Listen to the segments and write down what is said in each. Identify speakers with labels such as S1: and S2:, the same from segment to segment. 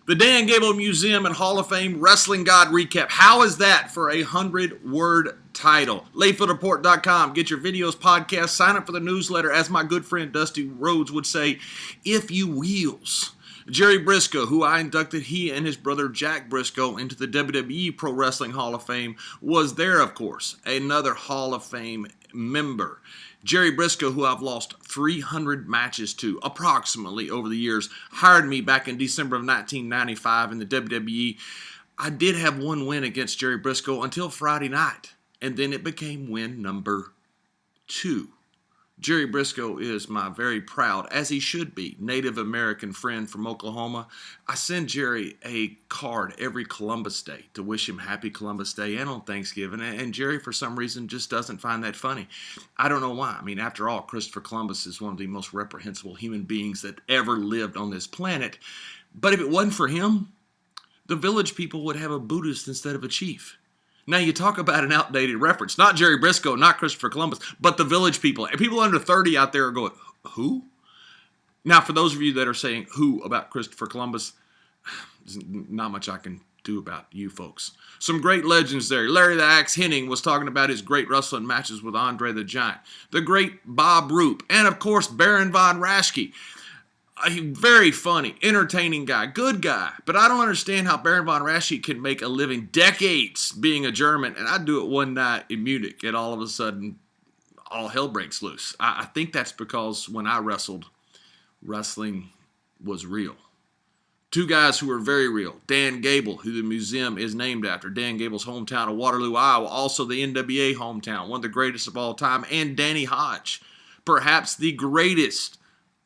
S1: The Dan Gable Museum and Hall of Fame Wrestling God Recap. How is that for a 100-word title? LayfieldReport.com. Get your videos, podcasts, sign up for the newsletter. As my good friend Dusty Rhodes would say, if you wheels. Jerry Briscoe, who I inducted he and his brother Jack Briscoe into the WWE Pro Wrestling Hall of Fame, was there, of course, another Hall of Fame member. Jerry Briscoe, who I've lost 300 matches to approximately over the years, hired me back in December of 1995 in the WWE. I did have one win against Jerry Briscoe until Friday night, and then it became win number 2. Jerry Briscoe is my very proud, as he should be, Native American friend from Oklahoma. I send Jerry a card every Columbus Day to wish him happy Columbus Day and on Thanksgiving, and Jerry, for some reason, just doesn't find that funny. I don't know why. I mean, after all, Christopher Columbus is one of the most reprehensible human beings that ever lived on this planet. But if it wasn't for him, the village people would have a Buddhist instead of a chief. Now, you talk about an outdated reference. Not Jerry Briscoe, not Christopher Columbus, but the village people. And people under 30 out there are going, who? Now, for those of you that are saying who about Christopher Columbus, there's not much I can do about you folks. Some great legends there. Larry the Axe Hennig was talking about his great wrestling matches with Andre the Giant. The great Bob Roop. And, of course, Baron von Raschke. A very funny, entertaining guy, good guy, but I don't understand how Baron von Raschke can make a living decades being a German, and I do it one night in Munich, and all of a sudden, all hell breaks loose. I think that's because when I wrestled, wrestling was real. Two guys who were very real. Dan Gable, who the museum is named after. Dan Gable's hometown of Waterloo, Iowa, also the NWA hometown, one of the greatest of all time, and Danny Hodge, perhaps the greatest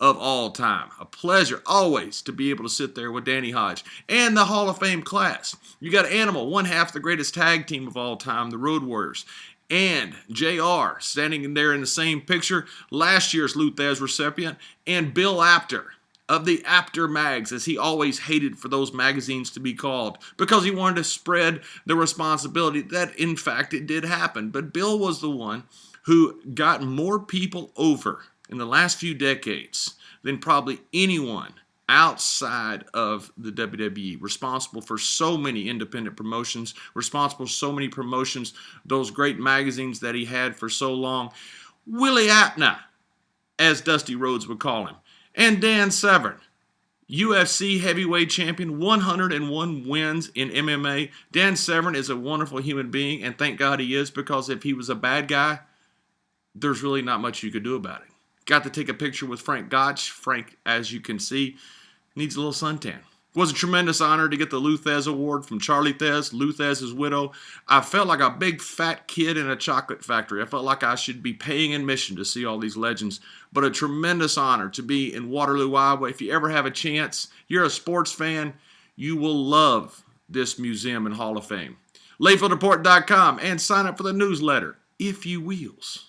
S1: of all time. A pleasure always to be able to sit there with Danny Hodge. And the Hall of Fame class. You got Animal, one half the greatest tag team of all time, the Road Warriors. And JR standing in there in the same picture, last year's Lou Thesz recipient. And Bill Apter of the Apter Mags, as he always hated for those magazines to be called, because he wanted to spread the responsibility that, in fact, it did happen. But Bill was the one who got more people over in the last few decades than probably anyone outside of the WWE, responsible for so many independent promotions, responsible for so many promotions, those great magazines that he had for so long. Willie Apter, as Dusty Rhodes would call him, and Dan Severn, UFC heavyweight champion, 101 wins in MMA. Dan Severn is a wonderful human being, and thank God he is, because if he was a bad guy, there's really not much you could do about it. Got to take a picture with Frank Gotch. Frank, as you can see, needs a little suntan. It was a tremendous honor to get the Lou Thesz Award from Charlie Thesz, Lou Thesz's widow. I felt like a big fat kid in a chocolate factory. I felt like I should be paying admission to see all these legends. But a tremendous honor to be in Waterloo, Iowa. If you ever have a chance, you're a sports fan, you will love this museum and Hall of Fame. LayfieldReport.com, and sign up for the newsletter, if you wheels.